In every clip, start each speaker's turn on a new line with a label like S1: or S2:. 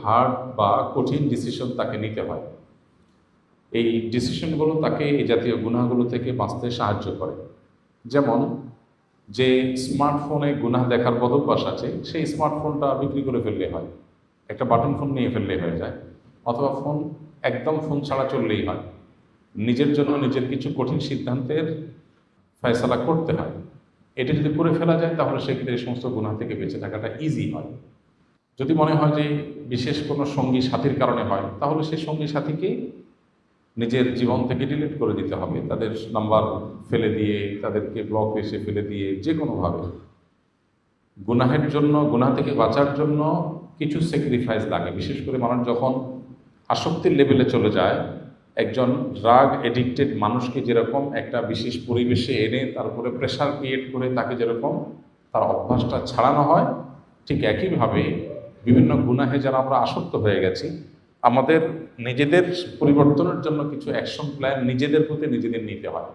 S1: Hard বা কঠিন decision তাকে নিতে হয়। এই ডিসিশনগুলো তাকে এই জাতীয় গুনাহগুলো থেকে বাঁচতে সাহায্য করে। যেমন, যে স্মার্টফোনে গুনাহ দেখার বদভ্যাস আছে, সেই স্মার্টফোনটা বিক্রি করে ফেললে হয়, একটা বাটন ফোন নিয়ে ফেললে হয়ে যায়, অথবা একদম ফোন ছাড়া চললেই হয়। নিজের জন্য নিজের কিছু কঠিন সিদ্ধান্তের ফয়সালা করতে হয়। এটা যদি করে ফেলা যায় তাহলে সেক্ষেত্রে এই সমস্ত গুনাহ থেকে বেঁচে থাকাটা ইজি হয়। যদি মনে হয় যে বিশেষ কোনো সঙ্গী সাথীর কারণে হয়, তাহলে সেই সঙ্গী সাথীকে নিজের জীবন থেকে ডিলিট করে দিতে হবে, তাদের নাম্বার ফেলে দিয়ে, তাদেরকে ব্লক এসে ফেলে দিয়ে, যে কোনোভাবে। গুনাহের জন্য, গুনাহ থেকে বাঁচার জন্য কিছু স্যাক্রিফাইস লাগে। বিশেষ করে মানুষ যখন আসক্তির লেভেলে চলে যায়, একজন ড্রাগ এডিক্টেড মানুষকে যেরকম একটা বিশেষ পরিবেশে এনে তারপরে প্রেশার ক্রিয়েট করে তাকে যেরকম তার অভ্যাসটা ছাড়ানো হয়, ঠিক একইভাবে বিভিন্ন গুনাহে যারা আমরা আসক্ত হয়ে গেছি, আমাদের নিজেদের পরিবর্তনের জন্য কিছু অ্যাকশন প্ল্যান নিজেদের প্রতি নিজেদের নিতে হয়।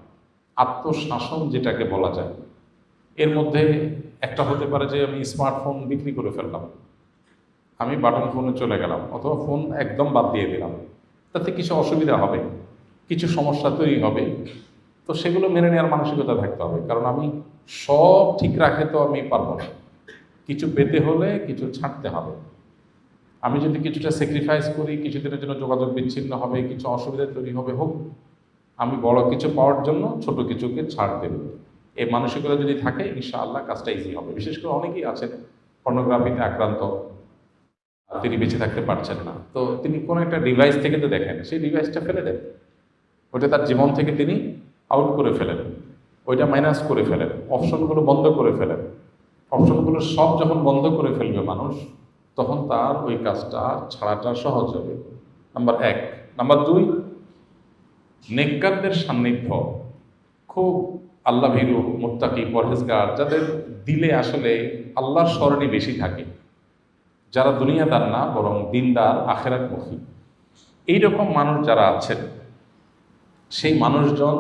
S1: আত্মশাসন যেটাকে বলা যায়, এর মধ্যে একটা হতে পারে যে আমি স্মার্টফোন বিক্রি করে ফেললাম, আমি বাটন ফোনে চলে গেলাম, অথবা ফোন একদম বাদ দিয়ে দিলাম। তাতে কিছু অসুবিধা হবে, কিছু সমস্যা তৈরি হবে, তো সেগুলো মেনে নেওয়ার মানসিকতা থাকতে হবে। কারণ আমি সব ঠিক রাখে তো আমি পারবো না, কিছু পেতে হলে কিছু ছাড়তে হবে। আমি যদি কিছুটা স্যাক্রিফাইস করি, কিছুদিনের জন্য যোগাযোগ বিচ্ছিন্ন হবে, কিছু অসুবিধা তৈরি হবে, হোক, আমি বড় কিছু পাওয়ার জন্য ছোট কিছুকে ছাড় দেব। এই মানসিকতা যদি থাকে, ইনশাআল্লাহ কাজটা ইজি হবে। বিশেষ করে অনেকেই আছেন পর্নোগ্রাফিতে আক্রান্ত, তিনি বেঁচে থাকতে পারছেন না, তো তিনি কোনো একটা ডিভাইস থেকে তো দেখেন, সেই ডিভাইসটা ফেলে দেন, ওইটা তার জীবন থেকে তিনি আউট করে ফেলেন, ওইটা মাইনাস করে ফেলেন, অপশনগুলো বন্ধ করে ফেলেন। অপশনগুলো সব যখন বন্ধ করে ফেলবে মানুষ, তখন তার ওই কাজটা ছাড়াটা সহজ হবে। নাম্বার 1। নাম্বার 2, নেককারদের সান্নিধ্য, খুব আল্লাহ ভীরু, মুত্তাকি, পরহেজগার, যাদের দিলে আসলে আল্লাহর স্মরণই বেশি থাকে, যারা দুনিয়াদার না বরং দিনদার, আখেরাতমুখী, এইরকম মানুষ যারা আছেন, সেই মানুষজন,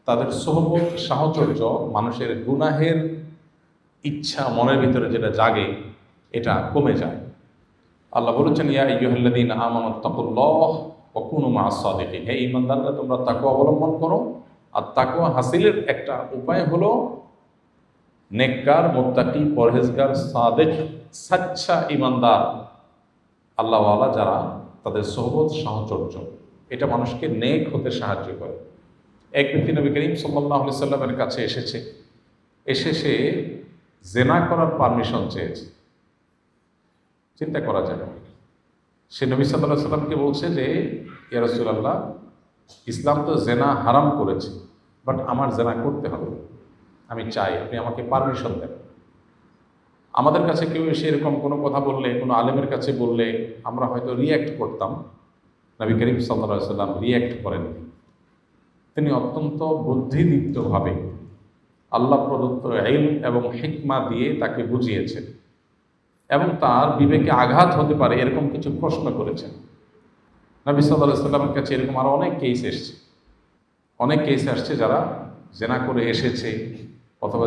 S1: তাদের সোহবত, সাহচর্য মানুষের গুনাহের ইচ্ছা মনের ভিতরে যেটা জাগে, এটা কমে যায়। আল্লাহ বলেছেন, ইয়া আইয়ুহাল্লাযীনা আমানুত্তাকুল্লাহ ওয়া কুনু মা'আস সাদিকিন, হে ঈমানদাররা, তোমরা তাকওয়া অবলম্বন করো। আর তাকওয়া হাসিলের একটা উপায় হলো নেককার, মুত্তাকি, পরহেজগার, সাদিক, সাচ্চা ঈমানদার, আল্লাহওয়ালা যারা, তাদের সোহবত, সাহচর্য, এটা মানুষকে নেক হতে সাহায্য করে। এক ব্যক্তি নবী করিম সাল্লাল্লাহু আলাইহি সাল্লামের কাছে এসে সে জেনা করার পারমিশন চেয়েছে। চিন্তা করা যায়, সে নবী সাল্লাল্লাহু আলাইহি সাল্লামকে বলছে যে, ইয়া রাসূলুল্লাহ, ইসলাম তো জেনা হারাম করেছে, বাট আমার জেনা করতে হবে, আমি চাই, আপনি আমাকে পারমিশন দেন। আমাদের কাছে কেউ এসে এরকম কোনো কথা বললে, কোনো আলেমের কাছে বললে, আমরা হয়তো রিয়্যাক্ট করতাম। নবী করিম সাল্লাল্লাহু আলাইহি সাল্লাম রিয়্যাক্ট করেননি। তিনি অত্যন্ত বুদ্ধিদীপ্তভাবে আল্লাহ প্রদত্ত ইলম এবং হিকমা দিয়ে তাকে বুঝিয়েছেন, এবং তার বিবেকে আঘাত হতে পারে এরকম কিছু প্রশ্ন করেছেন। নবী সাল্লাল্লাহু আলাইহি সাল্লামের কাছে এরকম আরও অনেক কেস আসছে, যারা জেনা করে এসেছে, অথবা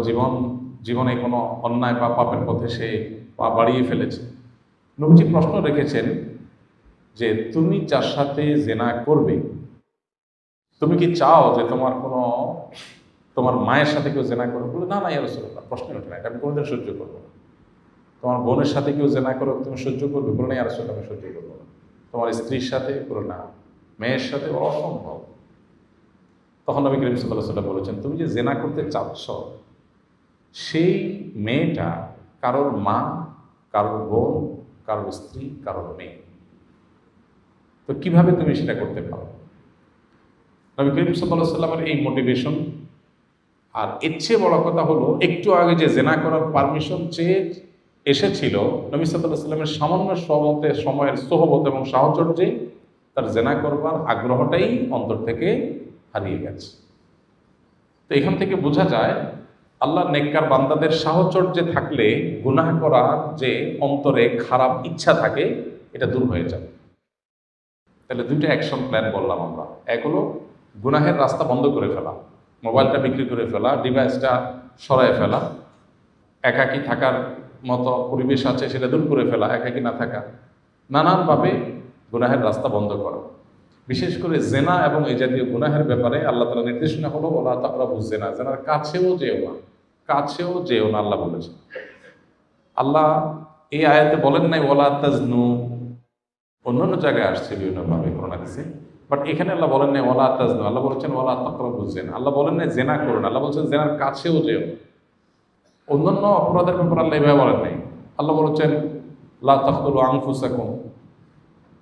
S1: জীবনে কোনো অন্যায় বা পাপের পথে সে পা বাড়িয়ে ফেলেছে। নবীজি প্রশ্ন রেখেছেন যে, তুমি যার সাথে জেনা করবে, তুমি কি চাও যে তোমার মায়ের সাথে কেউ জেনা করবে? বলে, না না ইয়া রাসূলুল্লাহ, প্রশ্ন ওঠে না, এটা আমি কোনোদিন সহ্য করবো না। তোমার বোনের সাথে কেউ জেনা করো, তুমি সহ্য করবে? বলে, না ইয়া রাসূলুল্লাহ, আমি সহ্য করবো না। তোমার স্ত্রীর সাথে? বলে, না, মেয়ের সাথে অসম্ভব। তখন নবী করিম সাল্লাল্লাহু আলাইহি ওয়াসাল্লাম বলেছেন, তুমি যে জেনা করতে চাচ্ছ, সেই মেয়েটা কারোর মা, কারোর বোন, কারোর স্ত্রী, কারোর মেয়ে, তো কিভাবে তুমি সেটা করতে পারো? নবী করিম সাল্লাল্লাহু আলাইহি ওয়াসাল্লামের এই মোটিভেশন। আর এর চেয়ে বড় কথা হলো, একটু আগে যে জেনা করার পারমিশন চেয়ে এসেছিল, নবী সাল্লাল্লাহু আলাইহি ওয়াসাল্লামের সামান্য সময়ের সোহবত এবং সাহচর্যে তার জেনা করবার আগ্রহটাই অন্তর থেকে হারিয়ে গেছে। তো এখান থেকে বোঝা যায়, আল্লাহর নেককার বান্দাদের সাহচর্যে থাকলে গুনাহ করার যে অন্তরে খারাপ ইচ্ছা থাকে, এটা দূর হয়ে যাবে। তাহলে দুইটা অ্যাকশন প্ল্যান বললাম আমরা। এক হলো গুনাহের রাস্তা বন্ধ করে ফেলা, মোবাইলটা বিক্রি করে ফেলা, ডিভাইসটা সরায় ফেলা, একাকী থাকার মতো পরিবেশ আছে সেটা দূর করে ফেলা, একাকী না থাকা, নানানভাবে গুনাহের রাস্তা বন্ধ করা। বিশেষ করে জেনা এবং এই জাতীয় গুনাহের ব্যাপারে আল্লাহ তাআলা নির্দেশনা হলো ওয়ালা তাকরাবুজ জিনা, জেনার কাছেও যেও না, কাছেও যেও না আল্লাহ বলেছেন। আল্লাহ এই আয়াতে বলেন নাই ওয়ালা তাজনু, অন্যান্য জায়গায় আসছে বিভিন্নভাবে কোরআন হাদিসে, বাট এখানে আল্লাহ বলেন নাই ওয়ালা তাজনু, আল্লাহ বলেছেন ওয়ালা তাকরাবুজ জিনা। আল্লাহ বলেন নাই জেনা করুন, আল্লাহ বলছেন জেনার কাছেও যেও। অন্যান্য অপরাধের ব্যাপারে আল্লাহ এভাবে বলেন নাই। আল্লাহ বলেছেন লা তাকতুলু আনফুসাকুম,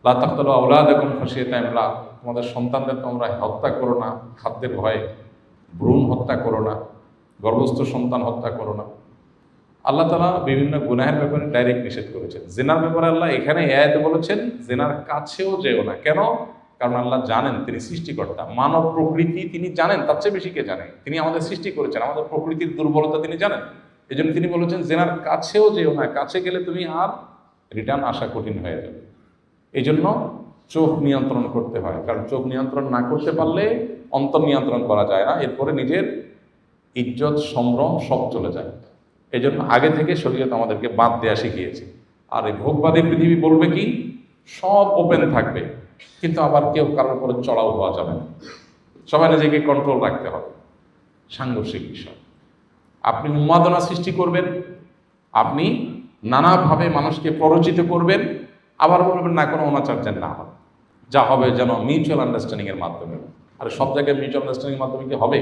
S1: লা তাকতুলু আওলাদাকুম খাশিয়াতা ইমলাক, তোমাদের সন্তানদের তোমরা হত্যা করো না খাদ্যের ভয়ে, ভ্রূণ হত্যা করো না, গর্ভস্থ সন্তান হত্যা করো না। আল্লাহ তাআলা বিভিন্ন গুনাহের ব্যাপারে ডাইরেক্ট নিষেধ করেছেন। জিনার ব্যাপারে আল্লাহ এখানে এই আয়াতে বলেছেন জিনার কাছেও যেও না। কেন? কারণ আল্লাহ জানেন তিনি সৃষ্টিকর্তা, মানব প্রকৃতি তিনি জানেন, তার চেয়ে বেশি কে জানে? তিনি আমাদের সৃষ্টি করেছেন, আমাদের প্রকৃতির দুর্বলতা তিনি জানেন। এই জন্য তিনি বলেছেন জেনার কাছেও যেও না, কাছে গেলে তুমি আর রিটার্ন আসা কঠিন হয়ে যাবে। এই জন্য চোখ নিয়ন্ত্রণ করতে হয়, কারণ চোখ নিয়ন্ত্রণ না করতে পারলে অন্তর নিয়ন্ত্রণ করা যায় না, এরপরে নিজের ইজ্জত সম্ভ্রম সব চলে যায়। এই জন্য আগে থেকে শরীয়ত আমাদেরকে বাদ দেওয়া শিখিয়েছে। আর এই ভোগবাদী পৃথিবী বলবে কি সব ওপেন থাকবে, কিন্তু আবার কেউ কারোর উপরে চড়াও হওয়া যাবে না, সবাই নিজেকে কন্ট্রোল রাখতে হবে। সাংঘর্ষিক বিষয়। আপনি উন্মাদনা সৃষ্টি করবেন, আপনি নানাভাবে মানুষকে প্ররোচিত করবেন, আবার বলবেন না কোনো অনাচার্যের না হবে, যা হবে যেন মিউচুয়াল আন্ডারস্ট্যান্ডিংয়ের মাধ্যমে। আর সব জায়গায় মিউচুয়াল আন্ডারস্ট্যান্ডিংয়ের মাধ্যমে কি হবে?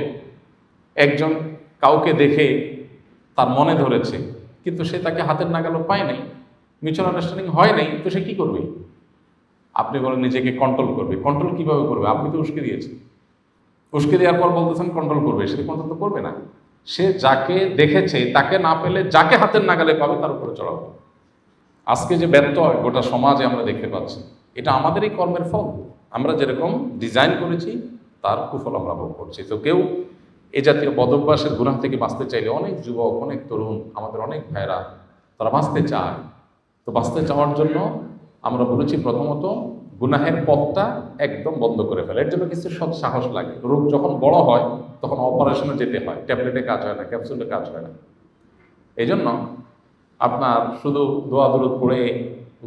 S1: একজন কাউকে দেখে তার মনে ধরেছে, কিন্তু সে তাকে হাতের নাগালও পায় নাই, মিউচুয়াল আন্ডারস্ট্যান্ডিং হয় নাই, তো সে কী করবে? আপনি বলেন নিজেকে কন্ট্রোল করবে। কন্ট্রোল কীভাবে করবে? আপনি তো উস্কে দিয়েছেন, উস্কে দেওয়ার পর বলতেছেন কন্ট্রোল করবে, সে কন্ট্রোল তো করবে না। সে যাকে দেখেছে তাকে না পেলে যাকে হাতের নাগালে পাবে তার উপরে চড়াবে। আজকে যে ব্যর্থ হয় গোটা সমাজে আমরা দেখতে পাচ্ছি, এটা আমাদেরই কর্মের ফল। আমরা যেরকম ডিজাইন করেছি তার কুফল আমরা ভোগ করছি। তো কেউ এ জাতীয় বদভ্যাসের গুনাহ থেকে বাঁচতে চাইলে, অনেক যুবক, অনেক তরুণ, আমাদের অনেক ভাইরা তারা বাঁচতে চায়। তো বাঁচতে চাওয়ার জন্য আমরা বলেছি প্রথমত গুনাহের পথটা একদম বন্ধ করে ফেলে। এর জন্য কিছু সৎ সাহস লাগে। রোগ যখন বড় হয় তখন অপারেশনে যেতে হয়, ট্যাবলেটে কাজ হয় না, ক্যাপসুলে কাজ হয় না। এই জন্য আপনার শুধু দোয়া দরুদ পড়ে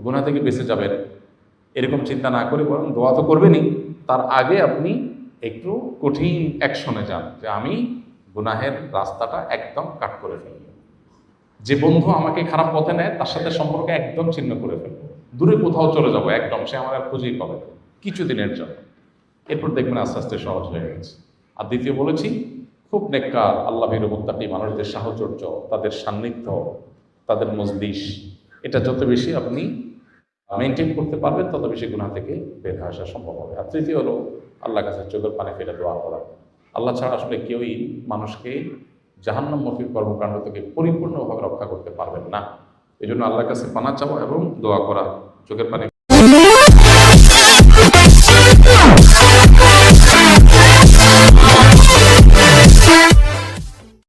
S1: গুনাহ থেকে বেঁচে যাবেন এরকম চিন্তা না করে, বরং দোয়া তো করবেনই, তার আগে আপনি একটু কঠিন অ্যাকশনে যান যে আমি গুনাহের রাস্তাটা একদম কাট করে ফেলব। যে বন্ধু আমাকে খারাপ পথে নেয় তার সাথে সম্পর্ক একদম ছিন্ন করে ফেলব, দূরে কোথাও চলে যাব একদম, সে আমার আর খুঁজেই পাবে না কিছুদিনের জন্য। এরপর দেখবেন আস্তে আস্তে সহজ হয়ে গেছে। আর দ্বিতীয় বলেছি খুব নেককার আল্লাহ ভীরু মুত্তাকী মানুষদের সাহচর্য, তাদের সান্নিধ্য, তাদের মজলিস, এটা যত বেশি আপনি মেনটেন করতে পারবেন তত বেশি গুনাহ থেকে বের হয়ে আসা সম্ভব হবে। আর তৃতীয় হলো আল্লাহর কাছে চোখের পানি ফেলে দোয়া করা। আল্লাহ ছাড়া আসলে কেউই মানুষকে জাহান্নামমুখী কর্মকাণ্ড থেকে পরিপূর্ণভাবে রক্ষা করতে পারবেন না। এই জন্য আল্লাহর কাছে পানা চাওয়া এবং দোয়া করা, চোখের পানি